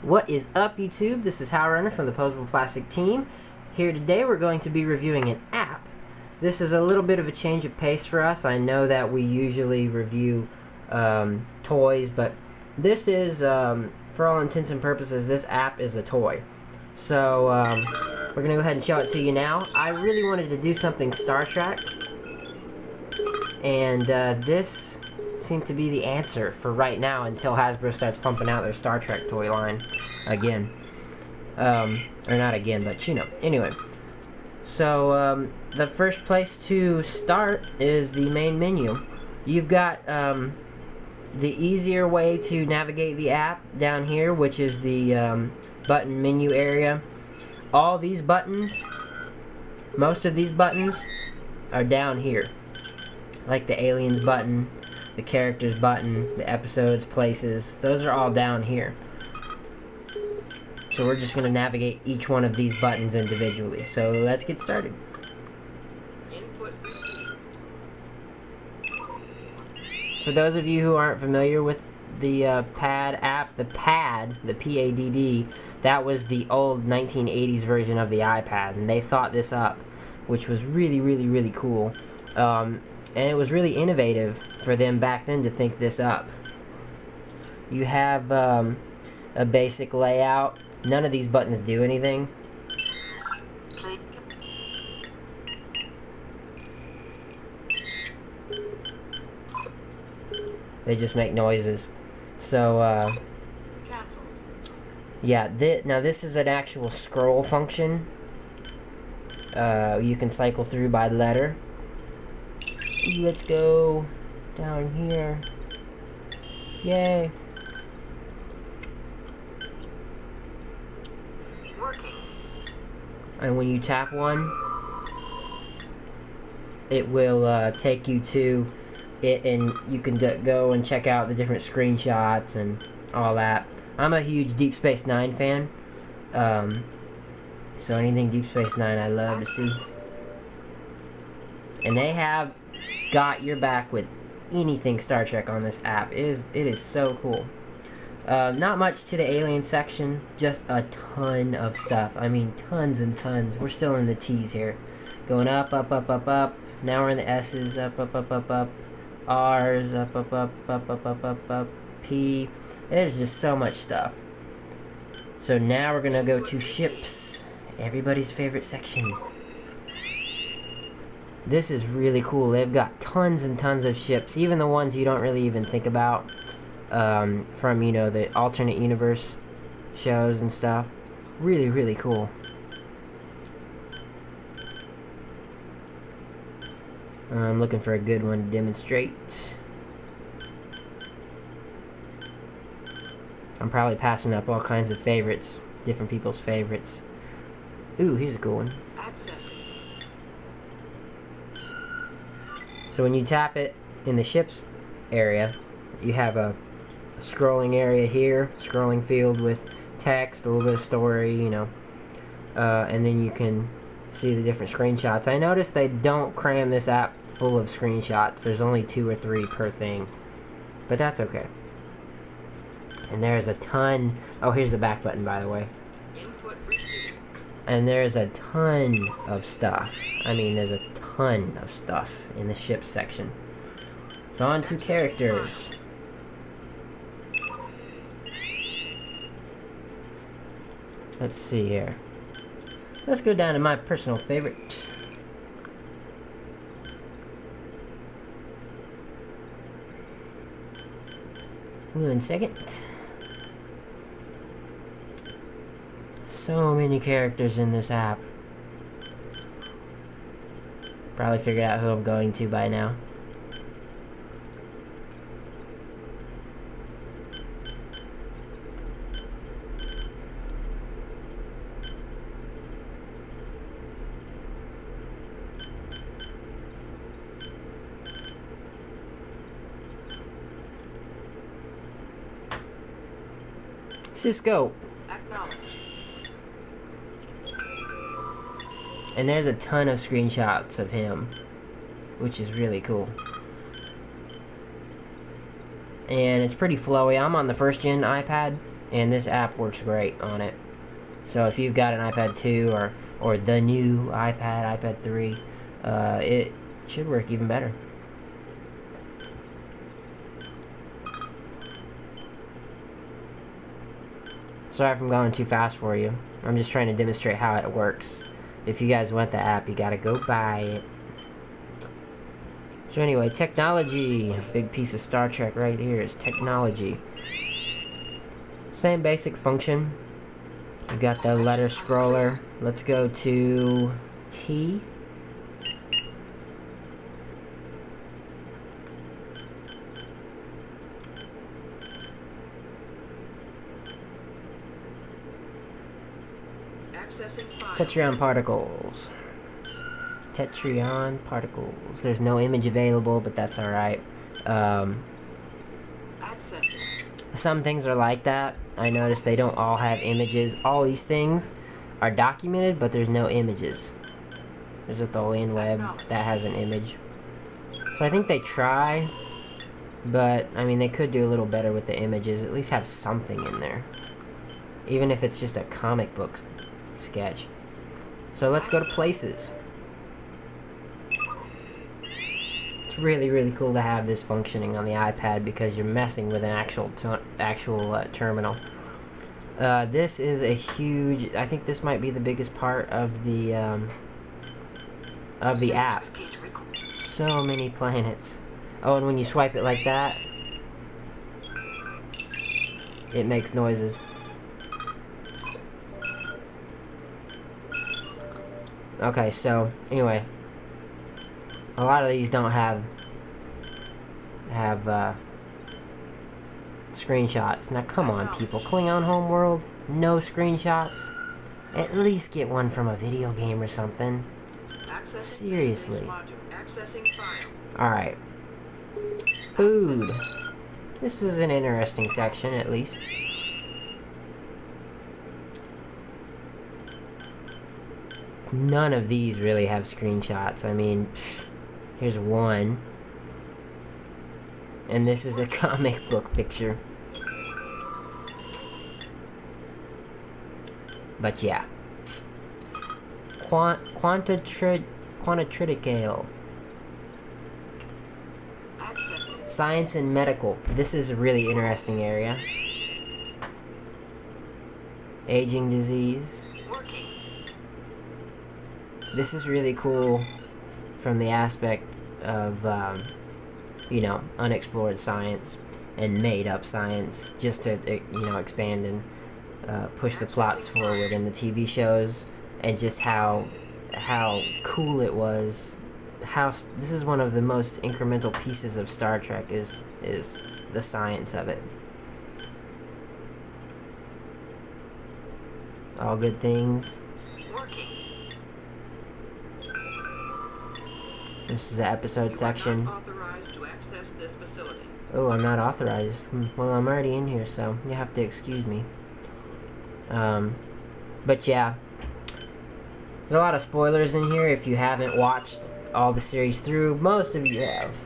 What is up, YouTube? This is Hal Runner from the Poseable Plastic team. Here today we're going to be reviewing an app. This is a little bit of a change of pace for us. I know that we usually review toys, but this is, for all intents and purposes, this app is a toy. So we're going to go ahead and show it to you now. I really wanted to do something Star Trek, and this seemed to be the answer for right now until Hasbro starts pumping out their Star Trek toy line again. Or not again, but you know. Anyway, so the first place to start is the main menu. You've got the easier way to navigate the app down here, which is the button menu area. All these buttons, most of these buttons, are down here. Like the aliens button, the characters button, the episodes, places, those are all down here. So we're just going to navigate each one of these buttons individually. So let's get started. For those of you who aren't familiar with the PADD app, the PADD, the PADD, that was the old 1980s version of the iPad, and they thought this up, which was really cool. And it was really innovative for them back then to think this up. You have a basic layout. None of these buttons do anything. They just make noises. So, yeah, now this is an actual scroll function. You can cycle through by letter. Let's go down here. Yay. And when you tap one, it will take you to it, and you can go and check out the different screenshots and all that. I'm a huge Deep Space Nine fan, so anything Deep Space Nine I love to see. And they have got your back with anything Star Trek on this app. It is so cool. Not much to the alien section, just a ton of stuff. I mean, tons and tons. We're still in the T's here. Going up, up, up, up, up. Now we're in the S's, up, up, up, up, up. R's, up, up, up, up, up, up, up, up. P. There's just so much stuff. So now we're gonna go to ships. Everybody's favorite section. This is really cool. They've got tons and tons of ships, even the ones you don't really even think about, from, you know, the alternate universe shows and stuff. Really cool. I'm looking for a good one to demonstrate. I'm probably passing up all kinds of favorites, different people's favorites. Ooh, here's a cool one. So when you tap it in the ships area, you have a scrolling area here, scrolling field with text, a little bit of story, you know, and then you can see the different screenshots. I noticed they don't cram this app full of screenshots. There's only 2 or 3 per thing, but that's okay. And there's a ton. Oh, here's the back button, by the way. And there's a ton of stuff. I mean, there's a ton of stuff in the ship section. So on to characters. Let's see here. Let's go down to my personal favorite. 1 second. So many characters in this app. Probably figured out who I'm going to by now. Cisco. And there's a ton of screenshots of him, which is really cool. and it's pretty flowy. I'm on the first gen iPad, and this app works great on it. So if you've got an iPad 2 or the new iPad 3, it should work even better. Sorry if I'm going too fast for you. I'm just trying to demonstrate how it works. If you guys want the app, you gotta go buy it. So anyway, technology. Big piece of Star Trek right here is technology. Same basic function. You got the letter scroller. Let's go to T. Tetryon particles. Tetryon particles. There's no image available, but that's alright. Some things are like that. I noticed they don't all have images. All these things are documented, but there's no images. There's a Tholian web that has an image. So I think they try, but I mean they could do a little better with the images. At least have something in there. Even if it's just a comic book sketch. So let's go to places. It's really, really cool to have this functioning on the iPad because you're messing with an actual terminal. This is a huge. I think this might be the biggest part of the app. So many planets. Oh, and when you swipe it like that, it makes noises. Okay, so anyway, a lot of these don't have screenshots. Now come on, people. Klingon Homeworld, no screenshots. At least get one from a video game or something. Seriously. Alright. Food. This is an interesting section, at least. None of these really have screenshots. I mean, here's one. And this is a comic book picture. But yeah. Quantitriticale. Science and medical. This is a really interesting area. Aging disease. This is really cool from the aspect of, you know, unexplored science and made-up science, just to, you know, expand and push the plots forward in the TV shows, and just how cool it was. This is one of the most incremental pieces of Star Trek is the science of it. All good things. This is the episode section. Oh, I'm not authorized. Well, I'm already in here, so you have to excuse me. But yeah. There's a lot of spoilers in here if you haven't watched all the series through. Most of you have.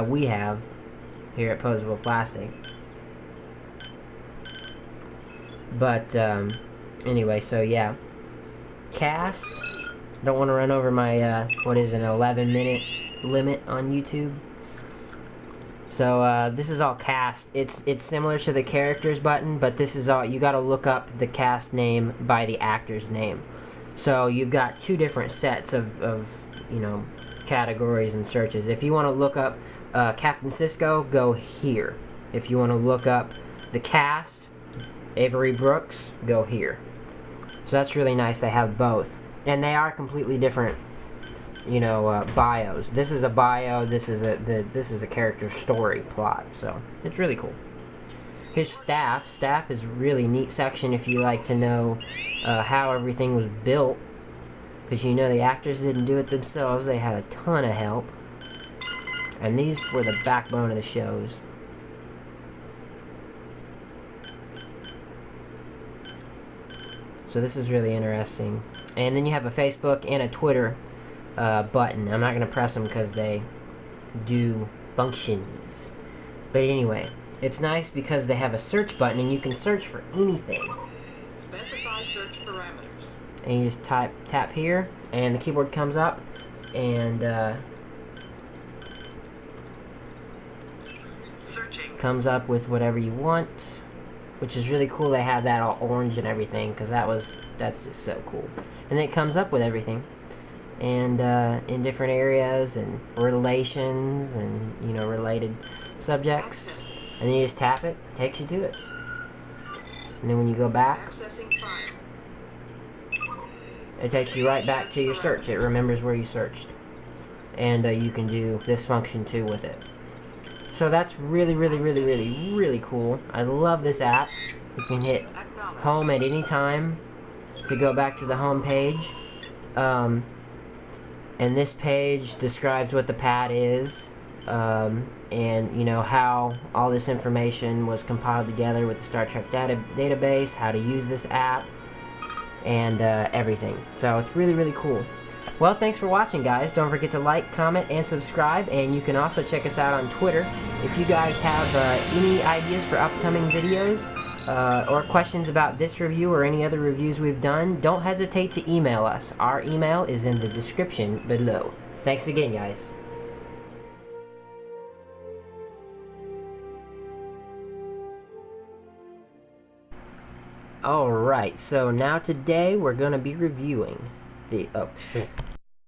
We have. Here at Poseable Plastic. But, anyway, so yeah. Cast. Don't want to run over my, what is an 11-minute limit on YouTube. So, this is all cast. It's similar to the characters button, but this is all, you gotta look up the cast name by the actor's name. So, you've got two different sets of you know, categories and searches. If you want to look up Captain Sisko, go here. If you want to look up the cast, Avery Brooks, go here. So, that's really nice. They have both. And they are completely different, you know, bios. This is a bio. This is a character story plot. So it's really cool. Here's staff. Staff is a really neat section if you like to know how everything was built, because you know the actors didn't do it themselves. They had a ton of help, and these were the backbone of the shows. So this is really interesting. And then you have a Facebook and a Twitter button. I'm not going to press them because they do functions. But anyway, it's nice because they have a search button and you can search for anything. Specify search parameters. And you just tap here, and the keyboard comes up, and comes up with whatever you want, which is really cool. They have that all orange and everything, because that's just so cool. And then it comes up with everything, and in different areas and relations and related subjects. And then you just tap it, takes you to it. And then when you go back, it takes you right back to your search. It remembers where you searched. And you can do this function too with it. So that's really, really, really, really, really cool. I love this app. You can hit home at any time to go back to the home page. And this page describes what the PADD is. And how all this information was compiled together with the Star Trek database, how to use this app, and everything. So it's really, really cool. Well, thanks for watching, guys. Don't forget to like, comment, and subscribe, and you can also check us out on Twitter. If you guys have any ideas for upcoming videos or questions about this review or any other reviews we've done, don't hesitate to email us. Our email is in the description below. Thanks again, guys. Alright, so now today we're going to be reviewing the...